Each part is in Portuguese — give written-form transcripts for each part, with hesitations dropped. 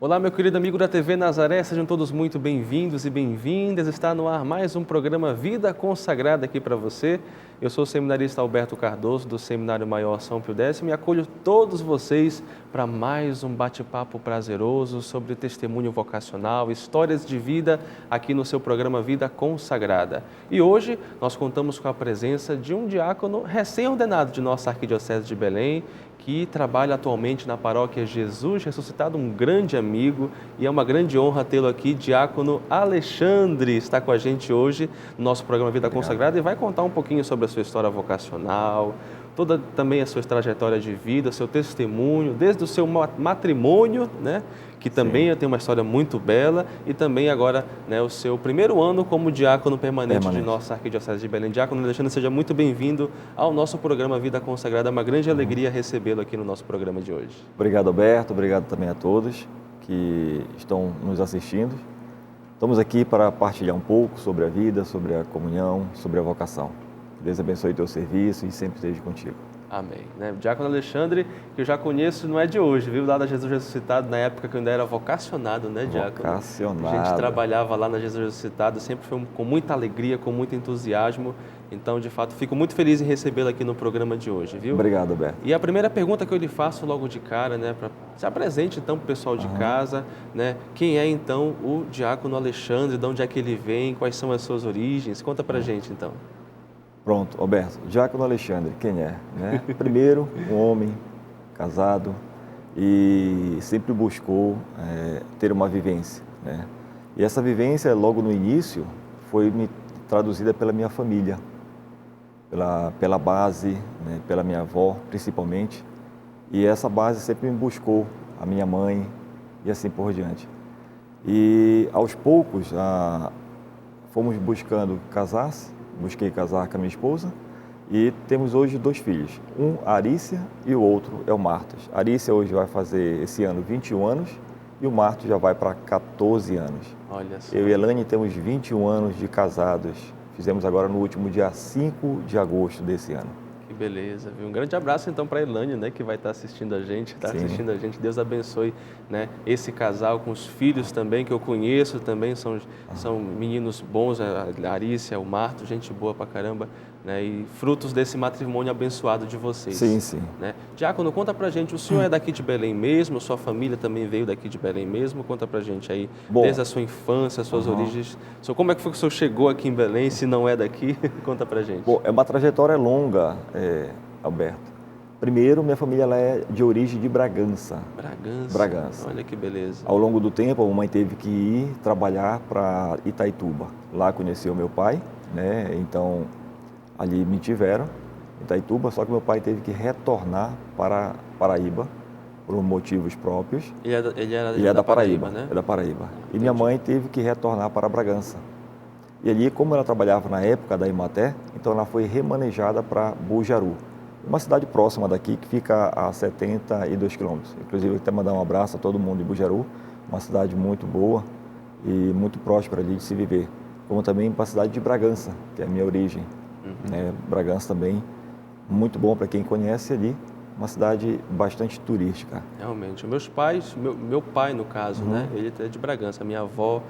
Olá, meu querido amigo da TV Nazaré, sejam todos muito bem-vindos e bem-vindas. Está no ar mais um programa Vida Consagrada aqui para você. Eu sou o seminarista Alberto Cardoso, do Seminário Maior São Pio X, e acolho todos vocês para mais um bate-papo prazeroso sobre testemunho vocacional, histórias de vida aqui no seu programa Vida Consagrada. E hoje nós contamos com a presença de um diácono recém-ordenado de nossa Arquidiocese de Belém, que trabalha atualmente na paróquia Jesus Ressuscitado, um grande amigo, e é uma grande honra tê-lo aqui. Diácono Alexandre está com a gente hoje no nosso programa Vida Consagrada e vai contar um pouquinho sobre a sua história vocacional, toda também a sua trajetória de vida, seu testemunho, desde o seu matrimônio, né, que também tem uma história muito bela, e também agora, né, o seu primeiro ano como diácono permanente de nossa Arquidiocese de Belém. Diácono Alexandre, seja muito bem-vindo ao nosso programa Vida Consagrada. É uma grande alegria recebê-lo aqui no nosso programa de hoje. Obrigado, Alberto. Obrigado também a todos que estão nos assistindo. Estamos aqui para partilhar um pouco sobre a vida, sobre a comunhão, sobre a vocação. Que Deus abençoe teu serviço e sempre esteja contigo. Amém. Né? Diácono Alexandre, que eu já conheço, não é de hoje, viu? Lá da Jesus Ressuscitado, na época que eu ainda era vocacionado, né, Diácono? Vocacionado. A gente trabalhava lá na Jesus Ressuscitado, sempre foi com muita alegria, com muito entusiasmo. Então, de fato, fico muito feliz em recebê-lo aqui no programa de hoje, viu? Obrigado, Alberto. E a primeira pergunta que eu lhe faço logo de cara, né, para se apresente então para o pessoal de casa, né? Quem é então o Diácono Alexandre? De onde é que ele vem? Quais são as suas origens? Conta pra gente então. Pronto, Alberto. Diácono Alexandre, quem é? Né? Primeiro, um homem casado e sempre buscou ter uma vivência, né? E essa vivência, logo no início, foi me traduzida pela minha família, pela base, né? Pela minha avó, principalmente. E essa base sempre me buscou, a minha mãe e assim por diante. E aos poucos, fomos buscando casar-se. Busquei casar com a minha esposa e temos hoje 2 filhos, um Arícia e o outro é o Martos. A Arícia hoje vai fazer esse ano 21 anos e o Martos já vai para 14 anos. Olha só. Eu e a Elane temos 21 anos de casados, fizemos agora no último dia 5 de agosto desse ano. Que beleza, viu? Um grande abraço então para a Elane, né, que vai estar assistindo a gente, Deus abençoe, né, esse casal com os filhos também, que eu conheço também, são meninos bons, a Arícia, o Marto, gente boa pra caramba, né, e frutos desse matrimônio abençoado de vocês. Sim. Né? Diácono, conta pra gente, o senhor é daqui de Belém mesmo, sua família também veio daqui de Belém mesmo? Conta pra gente aí, desde a sua infância, as suas origens. Como é que foi que o senhor chegou aqui em Belém, se não é daqui? Conta pra gente. Bom, é uma trajetória longa, Alberto. Primeiro, minha família ela é de origem de Bragança. Bragança. Olha que beleza. Ao longo do tempo, a mamãe teve que ir trabalhar para Itaituba. Lá conheceu meu pai, né? Então, ali me tiveram, em Itaituba, só que meu pai teve que retornar para Paraíba, por motivos próprios. Ele é da Paraíba, né? É da Paraíba. E minha mãe teve que retornar para Bragança. E ali, como ela trabalhava na época da Imaté, então ela foi remanejada para Bujaru, uma cidade próxima daqui, que fica a 72 quilômetros. Inclusive, eu quero mandar um abraço a todo mundo de Bujaru, uma cidade muito boa e muito próspera ali de se viver. Como também para a cidade de Bragança, que é a minha origem. Bragança também, muito bom para quem conhece ali, uma cidade bastante turística. Realmente. Meus pais, meu pai no caso, né? Ele é de Bragança, minha avó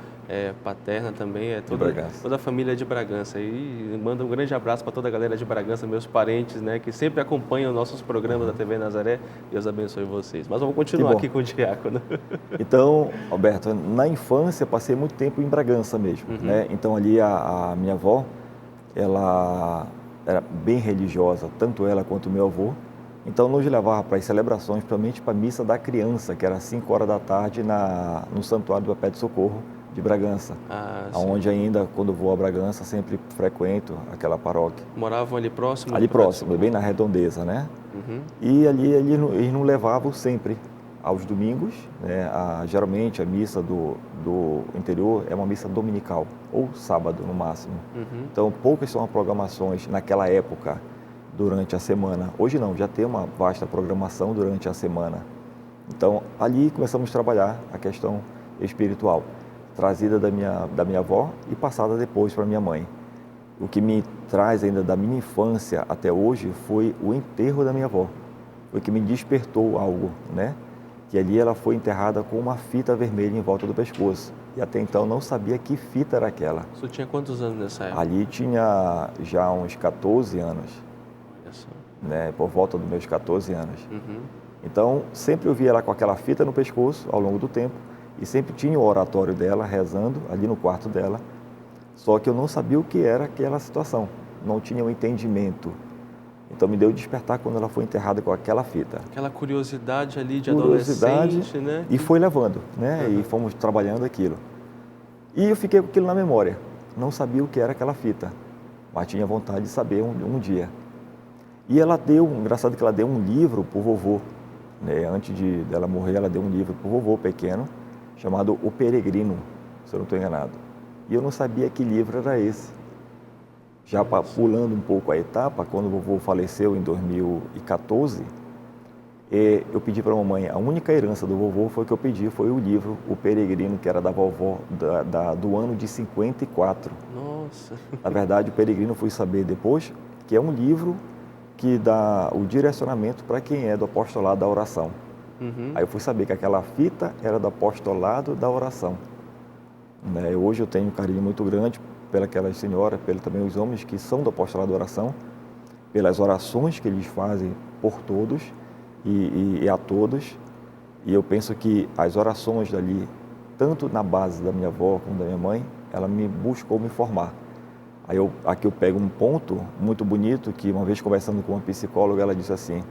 paterna também toda a família é de Bragança. E manda um grande abraço para toda a galera de Bragança, meus parentes, né, que sempre acompanham nossos programas da TV Nazaré. Deus abençoe vocês. Mas vamos continuar aqui com o diácono. Então, Alberto, na infância passei muito tempo em Bragança mesmo, né? Então ali a minha avó, ela era bem religiosa, tanto ela quanto o meu avô. Então nos levava para as celebrações, principalmente para a missa da criança, que era às 5 horas da tarde no Santuário do Pé de Socorro de Bragança, onde ainda, quando vou a Bragança, sempre frequento aquela paróquia. Moravam ali próximo? Ali próximo, bem na redondeza, né? E ali eles nos levavam sempre, aos domingos, né? Geralmente a missa do interior é uma missa dominical, ou sábado no máximo. Então poucas são as programações naquela época, durante a semana. Hoje não, já tem uma vasta programação durante a semana. Então ali começamos a trabalhar a questão espiritual, trazida da minha avó e passada depois para minha mãe. O que me traz ainda da minha infância até hoje foi o enterro da minha avó. Foi que me despertou algo, né? que ali ela foi enterrada com uma fita vermelha em volta do pescoço. E até então não sabia que fita era aquela. O senhor tinha quantos anos nessa época? Ali tinha já uns 14 anos, Olha só. né? Por volta dos meus 14 anos. Uhum. Então, sempre eu via ela com aquela fita no pescoço ao longo do tempo e sempre tinha o oratório dela rezando ali no quarto dela. Só que eu não sabia o que era aquela situação, não tinha um entendimento. Então me deu despertar quando ela foi enterrada com aquela fita. Aquela curiosidade ali de Curiosidade, adolescente, né? E foi levando, né? Uhum. E fomos trabalhando aquilo. E eu fiquei com aquilo na memória. Não sabia o que era aquela fita, mas tinha vontade de saber um dia. E ela deu, engraçado que ela deu um livro para o vovô, né? Antes dela morrer, ela deu um livro para o vovô pequeno, chamado O Peregrino, se eu não estou enganado. E eu não sabia que livro era esse. Já pulando um pouco a etapa, quando o vovô faleceu em 2014, eu pedi para a mamãe, a única herança do vovô foi que eu pedi, foi o livro O Peregrino, que era da vovó do ano de 54. Nossa! Na verdade, o Peregrino fui saber depois que é um livro que dá o direcionamento para quem é do apostolado da oração. Uhum. Aí eu fui saber que aquela fita era do apostolado da oração. Né? Hoje eu tenho um carinho muito grande pelas senhoras, pelos também os homens que são do apostolado da oração, pelas orações que eles fazem por todos e a todos. E eu penso que as orações dali, tanto na base da minha avó como da minha mãe, ela me buscou me formar. Aqui eu pego um ponto muito bonito que uma vez conversando com uma psicóloga, ela disse assim: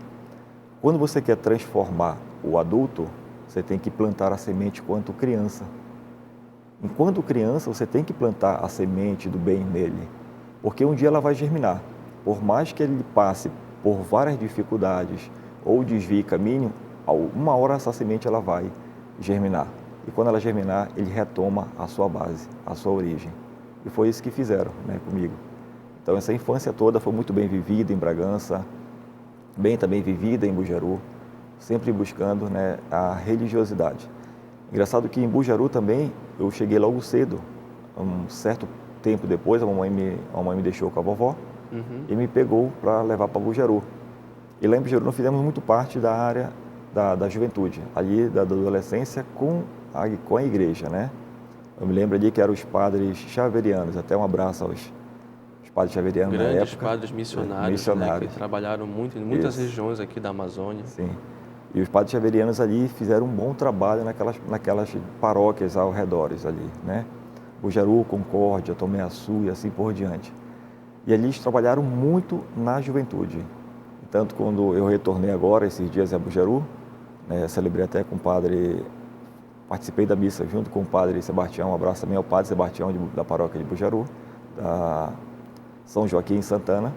quando você quer transformar o adulto, você tem que plantar a semente quanto criança. Enquanto criança, você tem que plantar a semente do bem nele, porque um dia ela vai germinar. Por mais que ele passe por várias dificuldades ou desvie caminho, uma hora essa semente ela vai germinar. E quando ela germinar, ele retoma a sua base, a sua origem. E foi isso que fizeram, né, comigo. Então essa infância toda foi muito bem vivida em Bragança, bem também vivida em Bujaru, sempre buscando, né, a religiosidade. Engraçado que em Bujaru também eu cheguei logo cedo, um certo tempo depois a mamãe me deixou com a vovó e me pegou para levar para Bujaru. E lá em Bujaru nós fizemos muito parte da área da juventude, ali da adolescência com a igreja, né? Eu me lembro ali que eram os padres xaverianos, até um abraço aos padres xaverianos na época. Grandes padres missionários, né, que trabalharam muito em muitas regiões aqui da Amazônia. Sim. E os padres xaverianos ali fizeram um bom trabalho naquelas paróquias ao redor ali, né? Bujaru, Concórdia, Tomé-Açu e assim por diante. E ali eles trabalharam muito na juventude. Tanto quando eu retornei agora, esses dias a Bujaru, né, celebrei até com o padre, participei da missa junto com o padre Sebastião, um abraço também ao padre Sebastião da paróquia de Bujaru, da São Joaquim Santana.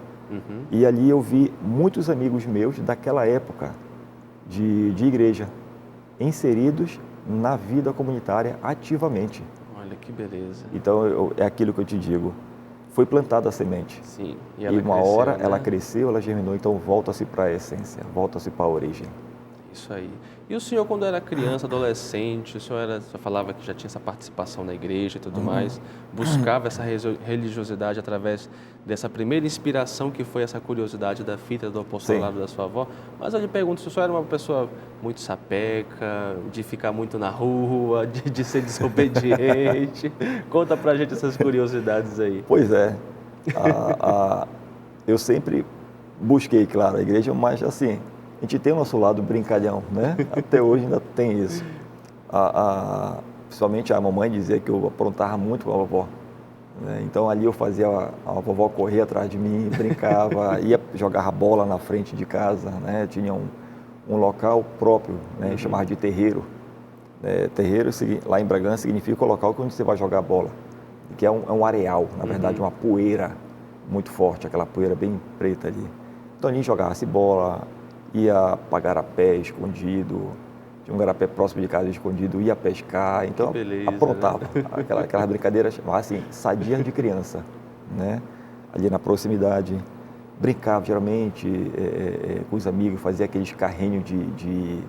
E ali eu vi muitos amigos meus daquela época de igreja, inseridos na vida comunitária ativamente. Olha que beleza. Então, é aquilo que eu te digo, foi plantada a semente. Sim. E uma cresceu, hora né? ela cresceu, ela germinou, então volta-se para a essência, volta-se para a origem. Isso aí. E o senhor, quando era criança, adolescente, o senhor falava que já tinha essa participação na igreja e tudo mais, buscava essa religiosidade através dessa primeira inspiração que foi essa curiosidade da fita do apostolado da sua avó. Mas eu lhe pergunto, se o senhor era uma pessoa muito sapeca, de ficar muito na rua, de ser desobediente, conta pra gente essas curiosidades aí. Pois é, eu sempre busquei, claro, a igreja, mas assim, a gente tem o nosso lado brincalhão, né? Até hoje ainda tem isso. Principalmente a mamãe dizia que eu aprontava muito com a vovó, né? Então ali eu fazia a vovó correr atrás de mim, brincava, ia jogar bola na frente de casa, né? Tinha um local próprio, né? Chamado de terreiro. Terreiro lá em Bragança significa o local onde você vai jogar bola, que é um areal, na verdade, uma poeira muito forte, aquela poeira bem preta ali. Então ali jogava-se bola, ia para garapé escondido, tinha um garapé próximo de casa escondido, ia pescar, então beleza, aprontava. né? Aquelas brincadeiras, assim, sadias de criança, né? Ali na proximidade, brincava geralmente com os amigos, fazia aqueles carrinhos de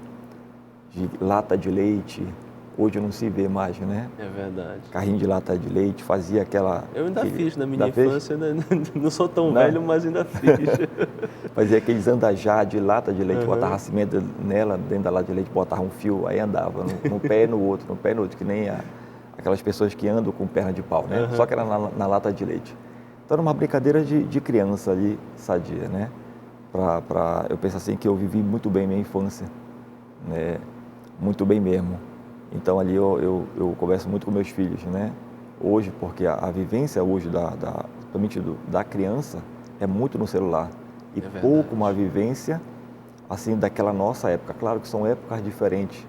lata de leite, Hoje não se vê mais, né? É verdade. Carrinho de lata de leite, fazia aquela... Eu ainda fiz na minha Ainda fez? infância, né? Não sou tão Não. velho, mas ainda fiz. Fazia aqueles andajá de lata de leite, Uhum. botava cimento nela, dentro da lata de leite, botava um fio, aí andava, num pé e no outro, que nem aquelas pessoas que andam com perna de pau, né? Uhum. Só que era na lata de leite. Então era uma brincadeira de criança ali, sadia, né? Eu penso assim que eu vivi muito bem minha infância, né? Muito bem mesmo. Então ali eu converso muito com meus filhos, né? Hoje, porque a vivência hoje principalmente da criança é muito no celular. E pouco uma vivência assim daquela nossa época. Claro que são épocas diferentes.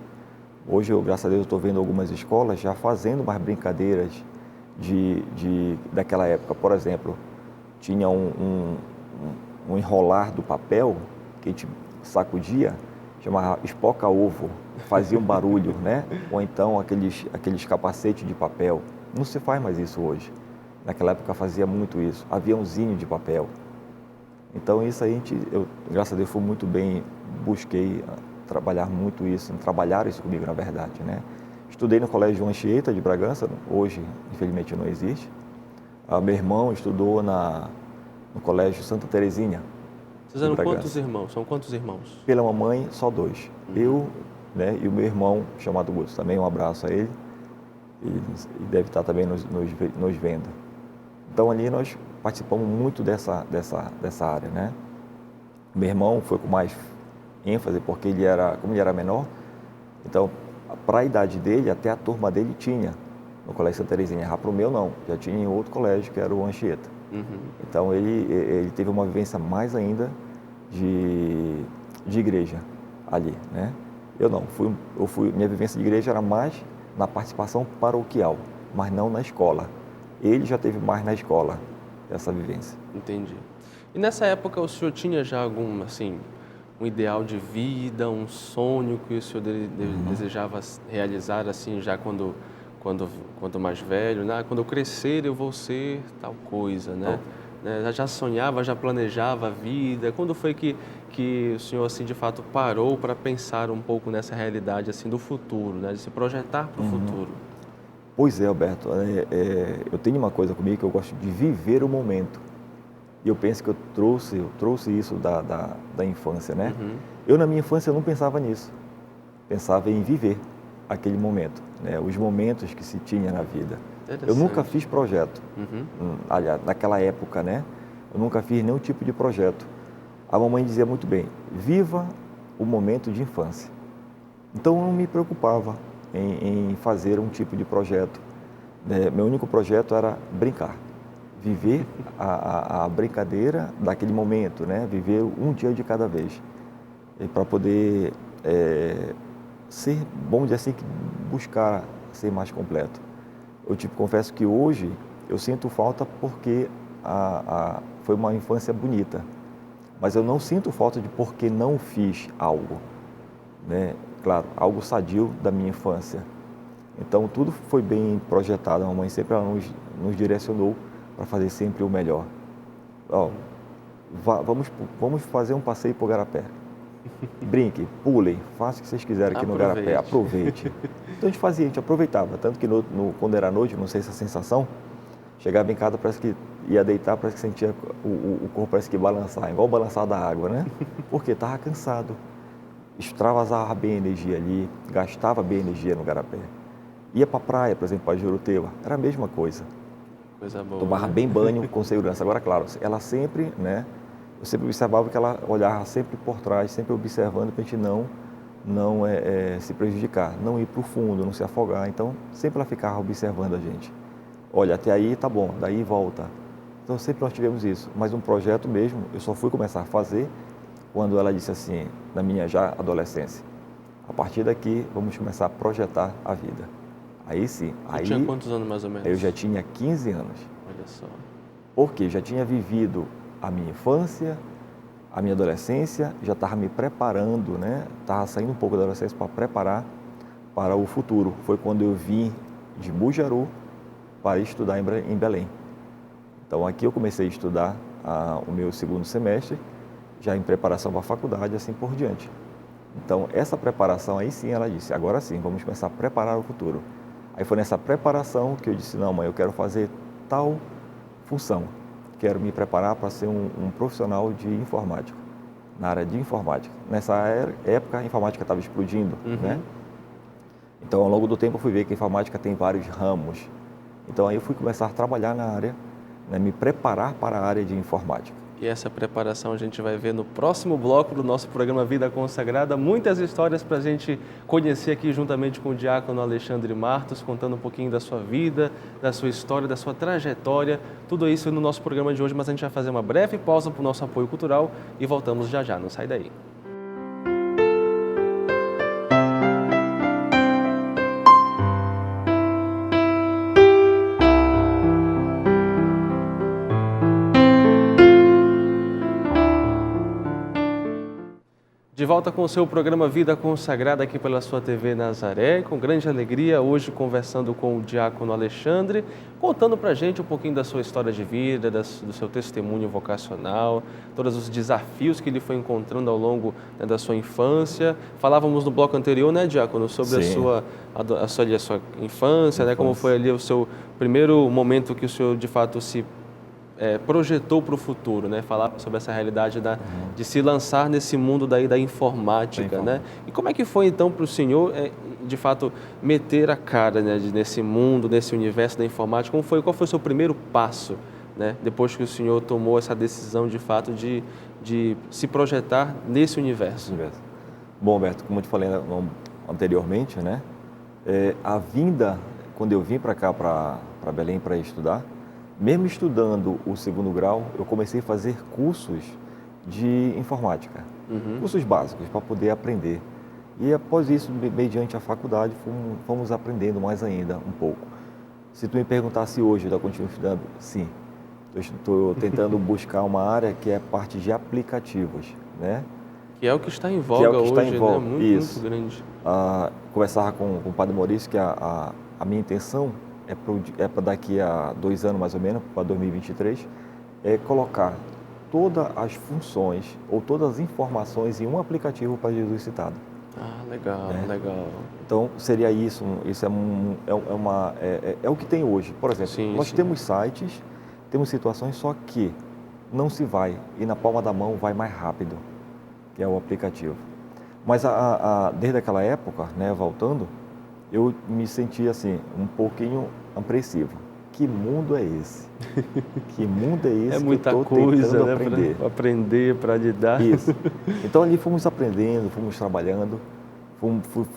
Hoje, graças a Deus, estou vendo algumas escolas já fazendo mais brincadeiras daquela época. Por exemplo, tinha um enrolar do papel que a gente sacudia, chamava espoca-ovo, fazia um barulho, né? Ou então aqueles capacetes de papel. Não se faz mais isso hoje. Naquela época fazia muito isso. Aviãozinho de papel. Então isso aí eu, graças a Deus, fui muito bem, busquei trabalhar muito isso, trabalhar isso comigo na verdade, né? Estudei no Colégio João Anchieta de Bragança, hoje infelizmente não existe. Meu irmão estudou no Colégio Santa Terezinha. Vocês eram quantos irmãos? São quantos irmãos? Pela mamãe, só 2. Eu, né, e o meu irmão, chamado Guto, também um abraço a ele, e deve estar também nos vendo. Então ali nós participamos muito dessa área, né? Meu irmão foi com mais ênfase porque como ele era menor, então para a idade dele, até a turma dele tinha no Colégio Santa Terezinha. Já para o meu não, já tinha em outro colégio que era o Anchieta. Então ele teve uma vivência mais ainda de igreja ali, né? Eu não, minha vivência de igreja era mais na participação paroquial, mas não na escola. Ele já teve mais na escola essa vivência. Entendi. E nessa época o senhor tinha já algum, assim, um ideal de vida, um sonho que o senhor desejava realizar, assim, já quando mais velho, né? Quando eu crescer eu vou ser tal coisa, né? Já sonhava, já planejava a vida. Quando foi que o senhor, assim, de fato parou para pensar um pouco nessa realidade, assim, do futuro, né? De se projetar para o futuro? Pois é, Alberto, eu tenho uma coisa comigo que eu gosto de viver o momento. E eu penso que eu trouxe isso da infância, né? Eu, na minha infância, eu não pensava nisso. Pensava em viver aquele momento, né? Os momentos que se tinha na vida. Eu nunca fiz projeto, aliás, naquela época, né? Eu nunca fiz nenhum tipo de projeto. A mamãe dizia muito bem, viva o momento de infância. Então, eu não me preocupava em fazer um tipo de projeto. Meu único projeto era brincar, viver a brincadeira daquele momento, né? Viver um dia de cada vez, para poder ser, vamos dizer assim, buscar ser mais completo. Eu te confesso que hoje eu sinto falta porque foi uma infância bonita, mas eu não sinto falta de porque não fiz algo, né? Claro, algo sadio da minha infância. Então, tudo foi bem projetado. A mamãe sempre nos direcionou para fazer sempre o melhor. Vamos fazer um passeio para o Garapé. Brinque, pulem, faça o que vocês quiserem aqui no Garapé. Aproveite. Então, a gente aproveitava. Tanto que quando era noite, não sei se a sensação, chegava em casa, parece que ia deitar, parece que sentia o corpo parece que balançar, igual balançar da água, né? Porque estava cansado. Extravasava bem a energia ali, gastava bem a energia no Garapé. Ia para a praia, por exemplo, para Juruteua, era a mesma coisa. Coisa boa, tomava bem banho com segurança. Agora, claro, ela sempre, né? Eu sempre observava que ela olhava sempre por trás, sempre observando para a gente não se prejudicar, não ir para o fundo, não se afogar. Então, sempre ela ficava observando a gente. Olha, até aí tá bom, daí volta. Então, sempre nós tivemos isso. Mas um projeto mesmo, eu só fui começar a fazer quando ela disse assim, na minha já adolescência, a partir daqui vamos começar a projetar a vida. Aí sim. Você tinha quantos anos mais ou menos? Eu já tinha 15 anos. Olha só. Porque já tinha vivido a minha infância, a minha adolescência, já estava me preparando, né? Estava saindo um pouco da adolescência para preparar para o futuro. Foi quando eu vim de Bujaru para estudar em Belém. Então aqui eu comecei a estudar o meu segundo semestre, já em preparação para a faculdade, assim por diante. Então, essa preparação, aí sim, ela disse, agora sim, vamos começar a preparar o futuro. Aí foi nessa preparação que eu disse, não, mãe, eu quero fazer tal função. Quero me preparar para ser um profissional de informática, na área de informática. Nessa época, a informática estava explodindo, né? Então, ao longo do tempo, eu fui ver que a informática tem vários ramos. Então, aí eu fui começar a trabalhar na área, né, me preparar para a área de informática. E essa preparação a gente vai ver no próximo bloco do nosso programa Vida Consagrada. Muitas histórias para a gente conhecer aqui juntamente com o diácono Alexandre Martos, contando um pouquinho da sua vida, da sua história, da sua trajetória. Tudo isso no nosso programa de hoje, mas a gente vai fazer uma breve pausa para o nosso apoio cultural e voltamos já já. Não sai daí. De volta com o seu programa Vida Consagrada aqui pela sua TV Nazaré, com grande alegria, hoje conversando com o diácono Alexandre, contando pra gente um pouquinho da sua história de vida, do seu testemunho vocacional, todos os desafios que ele foi encontrando ao longo, né, da sua infância. Falávamos no bloco anterior, né, diácono, sobre a sua infância, né, como foi ali o seu primeiro momento que o senhor de fato se projetou para o futuro, né? Falar sobre essa realidade de se lançar nesse mundo da informática, né? E como é que foi então para o senhor, de fato, meter a cara, né, nesse mundo, nesse universo da informática? Qual foi o seu primeiro passo, né? Depois que o senhor tomou essa decisão, de fato, de se projetar nesse universo? Bom, Alberto, como eu te falei anteriormente, né? A vinda, quando eu vim para cá, para Belém, para estudar, mesmo estudando o segundo grau, eu comecei a fazer cursos de informática, cursos básicos para poder aprender. E após isso, mediante a faculdade, fomos aprendendo mais ainda um pouco. Se tu me perguntasse hoje, eu continuo estudando? Sim. Estou tentando buscar uma área que é a parte de aplicativos, né? Que é o que está em voga hoje, né? Muito grande. Conversava com o Padre Maurício que a minha intenção é para daqui a 2 anos, mais ou menos, para 2023, é colocar todas as funções ou todas as informações em um aplicativo para Jesus Citado. Ah, legal, legal. Então, seria isso é o que tem hoje. Por exemplo, nós temos sites, temos situações, só que não se vai, e na palma da mão vai mais rápido, que é o aplicativo. Mas desde aquela época, né, voltando, eu me senti assim, um pouquinho apreensivo. Que mundo é esse? Que mundo é esse? É muita que eu estou coisa, tentando né, aprender? Para aprender, para lidar. Isso. Então ali fomos aprendendo, fomos trabalhando.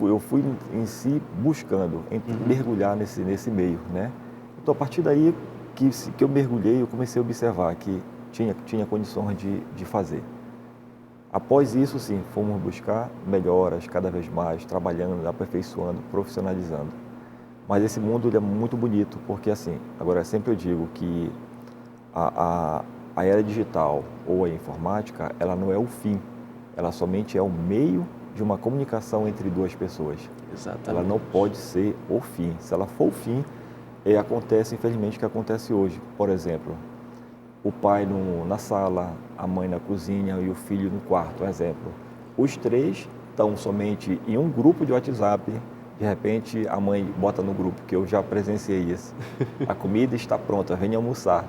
Eu fui em si buscando mergulhar nesse meio, né? Então a partir daí que eu mergulhei, eu comecei a observar que tinha condições de fazer. Após isso, sim, fomos buscar melhoras cada vez mais, trabalhando, aperfeiçoando, profissionalizando. Mas esse mundo ele é muito bonito, porque assim, agora sempre eu digo que a era digital ou a informática, ela não é o fim, ela somente é o meio de uma comunicação entre duas pessoas. Exatamente. Ela não pode ser o fim. Se ela for o fim, acontece, infelizmente, o que acontece hoje. Por exemplo, o pai na sala, a mãe na cozinha e o filho no quarto, um exemplo. Os 3 estão somente em um grupo de WhatsApp, de repente a mãe bota no grupo, que eu já presenciei isso. A comida está pronta, venha almoçar.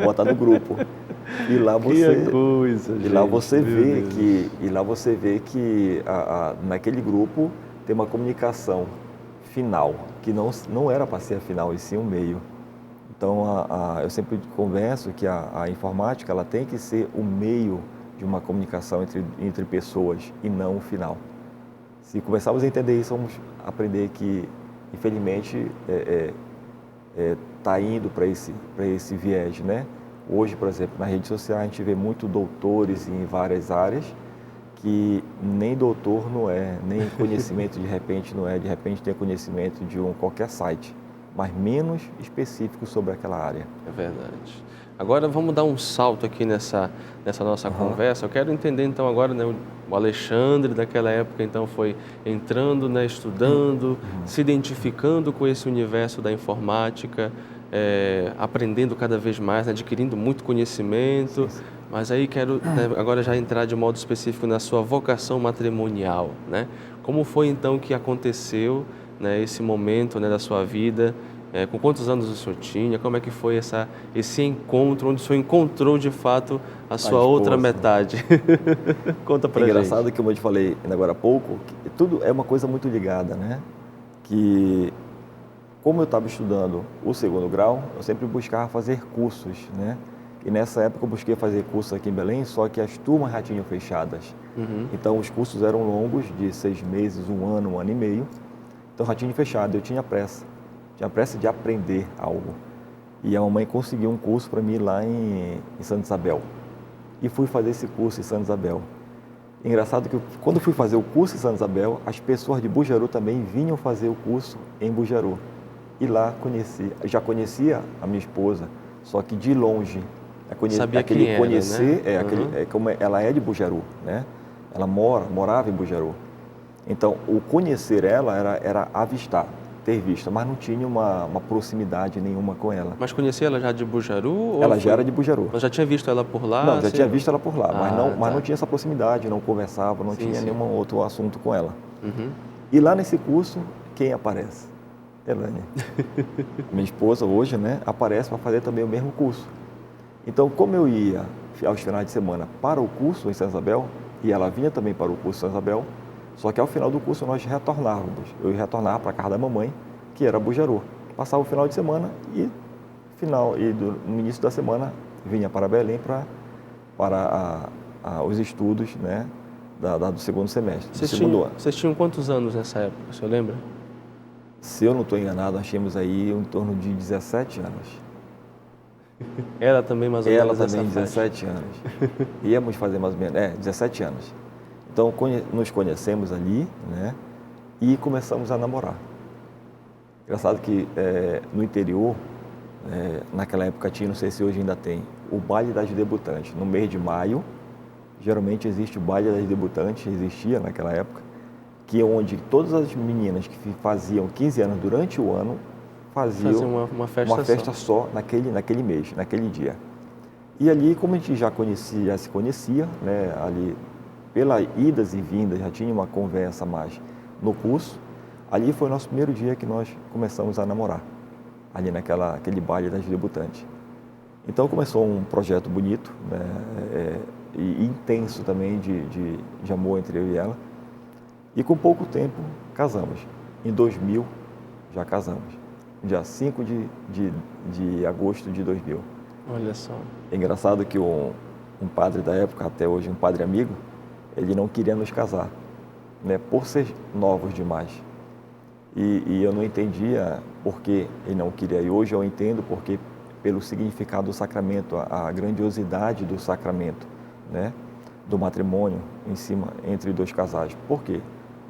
Bota no grupo. E lá você vê que naquele grupo tem uma comunicação final, que não era para ser a final, e sim um meio. Então, eu sempre converso que a informática ela tem que ser o meio de uma comunicação entre pessoas e não o final. Se começarmos a entender isso, vamos aprender que, infelizmente, está indo para esse viés, né? Hoje, por exemplo, nas redes sociais, a gente vê muito doutores em várias áreas que nem doutor não é, nem conhecimento de repente não é, de repente tem conhecimento de qualquer site, mas menos específico sobre aquela área. É verdade. Agora vamos dar um salto aqui nessa nossa conversa. Eu quero entender então agora, né, o Alexandre daquela época então foi entrando, né, estudando, se identificando com esse universo da informática, aprendendo cada vez mais, né, adquirindo muito conhecimento. Mas aí quero, né, agora já entrar de modo específico na sua vocação matrimonial, né? Como foi então que aconteceu, né, esse momento, né, da sua vida? Com quantos anos o senhor tinha? Como é que foi esse encontro, onde o senhor encontrou de fato a sua outra metade? Conta pra É gente. engraçado que, como eu te falei ainda agora há pouco, que tudo é uma coisa muito ligada, né? Que, como eu estava estudando o segundo grau, eu sempre buscava fazer cursos, né? E nessa época eu busquei fazer cursos aqui em Belém, só que as turmas já tinham fechadas. Então os cursos eram longos, de 6 meses, 1 ano, 1 ano e meio. Então já tinha fechado, eu tinha pressa de aprender algo. E a mamãe conseguiu um curso para mim lá em Santa Isabel. E fui fazer esse curso em Santa Isabel. Engraçado que quando fui fazer o curso em Santa Isabel, as pessoas de Bujaru também vinham fazer o curso em Bujaru. E lá já conhecia a minha esposa, só que de longe. Sabia quem era, conhecer, né? como ela é de Bujaru, né? Ela morava em Bujaru. Então, o conhecer ela era avistar, ter vista, mas não tinha uma proximidade nenhuma com ela. Mas conhecia ela já de Bujaru? Ela já era de Bujaru. Mas já tinha visto ela por lá? Não, já assim? tinha visto ela por lá, mas não tá. tinha essa proximidade, não conversava, não tinha nenhum outro assunto com ela. Uhum. E lá nesse curso, quem aparece? Elane. Minha esposa hoje, né, aparece para fazer também o mesmo curso. Então, como eu ia aos finais de semana para o curso em Santa Isabel, e ela vinha também para o curso em Santa Isabel, só que ao final do curso nós retornávamos. Eu ia retornar para a casa da mamãe, que era Bujaru. Passava o final de semana e no início da semana vinha para Belém para os estudos, né, do segundo semestre, do segundo ano. Vocês tinham quantos anos nessa época, o senhor lembra? Se eu não estou enganado, nós tínhamos aí em torno de 17 anos. Ela também mais ou menos Ela também, nessa 17 anos. Íamos fazer mais ou menos, 17 anos. Então, nos conhecemos ali, né? E começamos a namorar. Engraçado que no interior, naquela época tinha, não sei se hoje ainda tem, o baile das debutantes. No mês de maio, geralmente existe o baile das debutantes, existia naquela época, que é onde todas as meninas que faziam 15 anos durante o ano faziam uma festa só naquele mês, naquele dia. E ali, como a gente já se conhecia, né, ali pela idas e vindas, já tinha uma conversa mais no curso, ali foi o nosso primeiro dia que nós começamos a namorar, ali naquele baile das debutantes. Então começou um projeto bonito, né, e intenso também de amor entre eu e ela. E com pouco tempo casamos. Em 2000 já casamos. Dia 5 de agosto de 2000. Olha só. É engraçado que um padre da época, até hoje um padre amigo, ele não queria nos casar, né, por ser novos demais. E eu não entendia por que ele não queria. E hoje eu entendo porque pelo significado do sacramento, a grandiosidade do sacramento, né, do matrimônio entre dois casais. Por quê?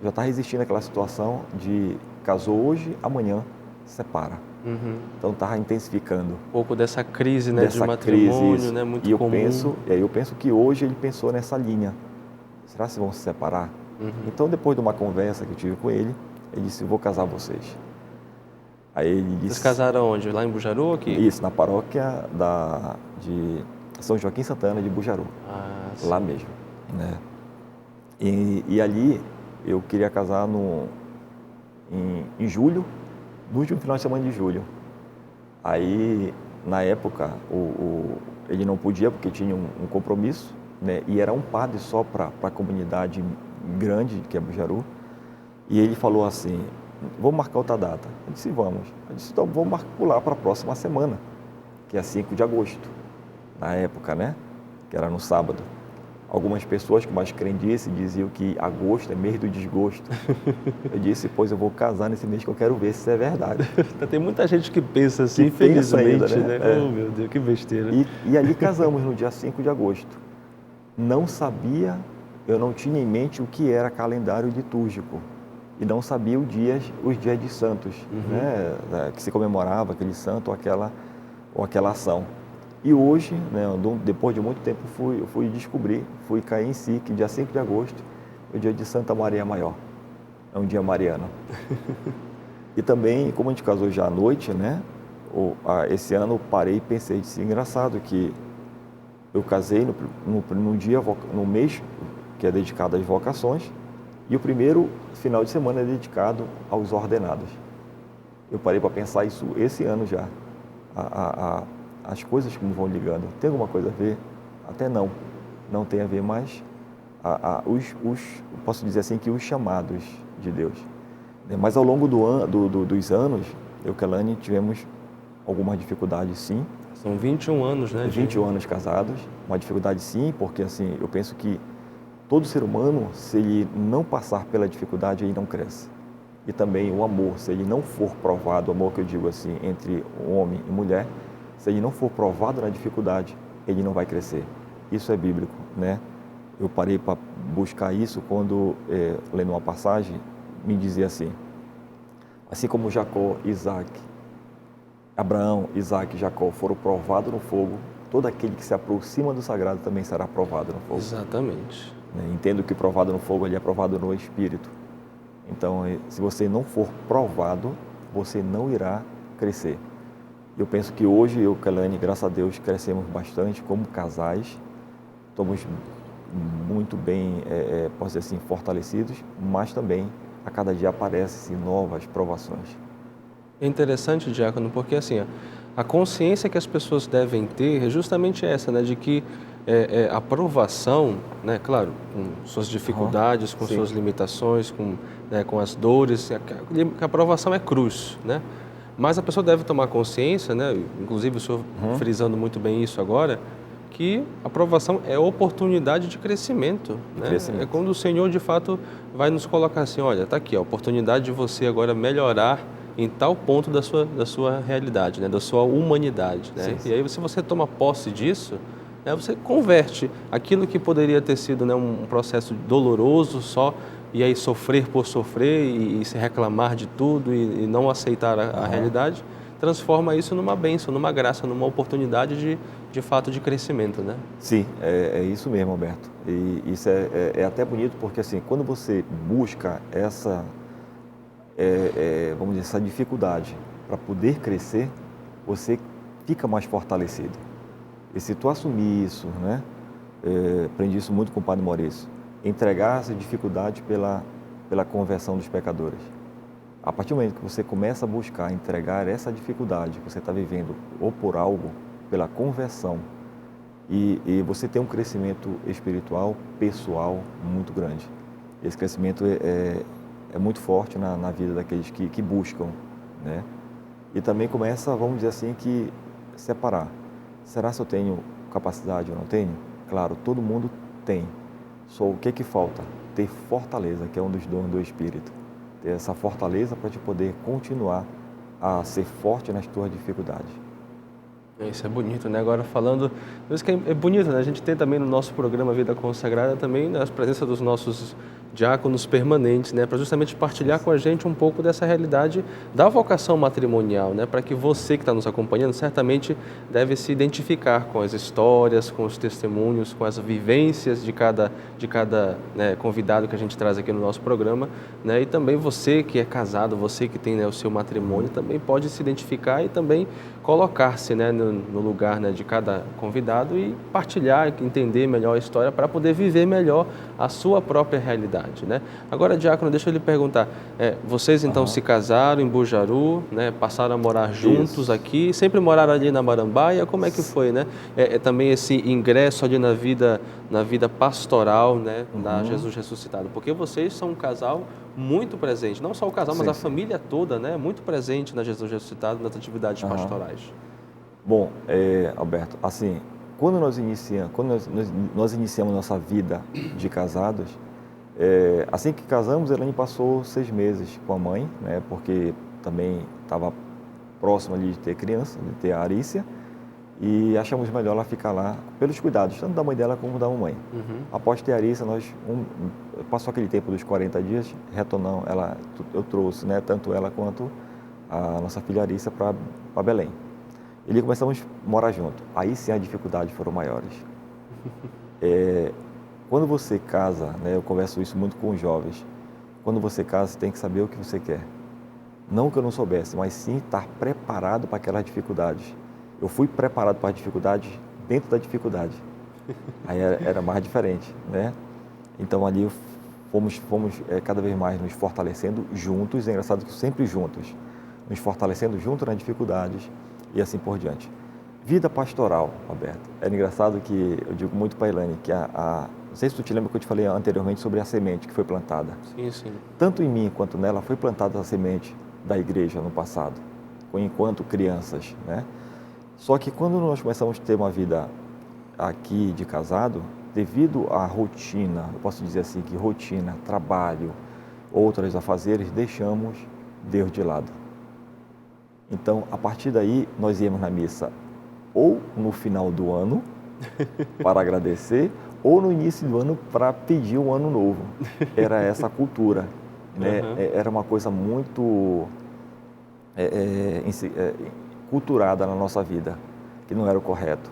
Já está resistindo àquela situação de casou hoje, amanhã separa. Então está intensificando. Um pouco dessa crise, né, de matrimônio, né, muito comum. Eu penso que hoje ele pensou nessa linha. Será que vão se separar? Então, depois de uma conversa que eu tive com ele, ele disse, vou casar vocês. Aí ele disse... Vocês casaram onde? Lá em Bujaru ou aqui? Isso, na paróquia de São Joaquim Santana de Bujaru. Lá mesmo, né? E ali eu queria casar em julho, no último final de semana de julho. Aí, na época, ele não podia porque tinha um compromisso, né? E era um padre só para a comunidade grande, que é Bujaru. E ele falou assim, vamos marcar outra data. Eu disse, vamos. Eu disse, então vamos pular para a próxima semana, que é 5 de agosto, na época, né? Que era no sábado. Algumas pessoas com mais crendice diziam que agosto é mês do desgosto. Eu disse, pois eu vou casar nesse mês que eu quero ver se isso é verdade. Tem muita gente que pensa assim, infelizmente, ainda, né? Oh, meu Deus, que besteira. E ali casamos no dia 5 de agosto. Não sabia, eu não tinha em mente o que era calendário litúrgico. E não sabia os dias de santos, né? Que se comemorava aquele santo ou aquela ação. E hoje, né, depois de muito tempo, fui cair em si, que dia 5 de agosto é o dia de Santa Maria Maior. É um dia mariano. E também, como a gente casou já à noite, né, esse ano eu parei e pensei, disse, engraçado que eu casei no dia, no mês que é dedicado às vocações, e o primeiro final de semana é dedicado aos ordenados. Eu parei para pensar isso esse ano já. As coisas que me vão ligando, tem alguma coisa a ver? Até não tem a ver, mas posso dizer assim que os chamados de Deus. Mas ao longo dos anos, eu e Kelane tivemos algumas dificuldades, sim. São 21 anos, né? 21 anos casados, uma dificuldade sim, porque assim, eu penso que todo ser humano, se ele não passar pela dificuldade, ele não cresce. E também o amor, se ele não for provado, o amor que eu digo assim, entre homem e mulher, se ele não for provado na dificuldade, ele não vai crescer. Isso é bíblico, né? Eu parei para buscar isso quando, lendo uma passagem, me dizia assim como Jacó, Isaac, Abraão, Isaac e Jacó foram provados no fogo, todo aquele que se aproxima do sagrado também será provado no fogo. Exatamente. Entendo que provado no fogo, ele é provado no Espírito. Então, se você não for provado, você não irá crescer. Eu penso que hoje eu e Kelane, graças a Deus, crescemos bastante como casais. Estamos muito bem, posso dizer assim, fortalecidos, mas também a cada dia aparecem novas provações. É interessante, Diácono, porque assim, a consciência que as pessoas devem ter é justamente essa, né, de que a provação, né, claro, com suas dificuldades, com suas limitações, com as dores, que a provação é cruz, né? Mas a pessoa deve tomar consciência, né, inclusive o senhor frisando muito bem isso agora, que a provação é oportunidade de crescimento, né? É quando o Senhor de fato vai nos colocar assim, olha, está aqui a oportunidade de você agora melhorar em tal ponto da sua realidade, né, da sua humanidade, né? Sim. E aí se você toma posse disso, né, você converte aquilo que poderia ter sido, né, um processo doloroso só, e aí sofrer por sofrer e se reclamar de tudo e não aceitar a realidade, transforma isso numa bênção, numa graça, numa oportunidade de fato de crescimento, né? Sim, é isso mesmo, Alberto. E isso é até bonito porque assim, quando você busca essa, vamos dizer, essa dificuldade para poder crescer, você fica mais fortalecido. E se tu assumir isso, né? Aprendi isso muito com o Padre Maurício, entregar essa dificuldade pela conversão dos pecadores. A partir do momento que você começa a buscar entregar essa dificuldade que você está vivendo ou por algo, pela conversão, e você tem um crescimento espiritual, pessoal, muito grande. Esse crescimento é muito forte na vida daqueles que buscam, né? E também começa, vamos dizer assim, que separar. Será que eu tenho capacidade ou não tenho? Claro, todo mundo tem. Só o que falta? Ter fortaleza, que é um dos dons do Espírito. Ter essa fortaleza para te poder continuar a ser forte nas tuas dificuldades. Isso é bonito, né? Agora falando, isso que é bonito, né? A gente tem também no nosso programa Vida Consagrada também a presença dos nossos diáconos permanentes, né? Para justamente partilhar com a gente um pouco dessa realidade da vocação matrimonial, né? Para que você que está nos acompanhando certamente deve se identificar com as histórias, com os testemunhos, com as vivências de cada né, convidado que a gente traz aqui no nosso programa, né? E também você que é casado, você que tem, né, o seu matrimônio, também pode se identificar e também colocar-se, né, no lugar, né, de cada convidado e partilhar, entender melhor a história para poder viver melhor a sua própria realidade, né? Agora, Diácono, deixa eu lhe perguntar, vocês então se casaram em Bujaru, né, passaram a morar juntos aqui, sempre moraram ali na Marambaia, como é que foi, né? Também esse ingresso ali na vida pastoral, né, da Jesus Ressuscitado, porque vocês são um casal muito presente, não só o casal, mas a família toda, né, muito presente na Jesus Ressuscitado, nas atividades pastorais. Bom, Alberto, assim, quando nós iniciamos nossa vida de casados, assim que casamos, Elaine passou 6 meses com a mãe, né, porque também estava próximo ali de ter criança, de ter a Arícia, e achamos melhor ela ficar lá pelos cuidados, tanto da mãe dela como da mamãe. Após ter a Arícia, passou aquele tempo dos 40 dias, retornamos, eu trouxe, né, tanto ela quanto a nossa filha Arícia para Belém. E ali começamos a morar junto. Aí sim as dificuldades foram maiores. Quando você casa, né, eu converso isso muito com os jovens, quando você casa, você tem que saber o que você quer. Não que eu não soubesse, mas sim estar preparado para aquelas dificuldades. Eu fui preparado para as dificuldades dentro da dificuldade. Aí era mais diferente, né? Então ali fomos cada vez mais nos fortalecendo juntos, é engraçado que sempre juntos, nos fortalecendo juntos nas dificuldades e assim por diante. Vida pastoral, Roberto. Era engraçado que eu digo muito para a Elaine que não sei se tu te lembra que eu te falei anteriormente sobre a semente que foi plantada. Sim, sim. Tanto em mim quanto nela foi plantada a semente da igreja no passado, enquanto crianças, né? Só que quando nós começamos a ter uma vida aqui de casado, devido à rotina, eu posso dizer assim que rotina, trabalho, outros afazeres, deixamos Deus de lado. Então, a partir daí, nós íamos na missa ou no final do ano para agradecer, ou no início do ano para pedir um ano novo. Era essa a cultura, né? Era uma coisa muito culturada na nossa vida, que não era o correto.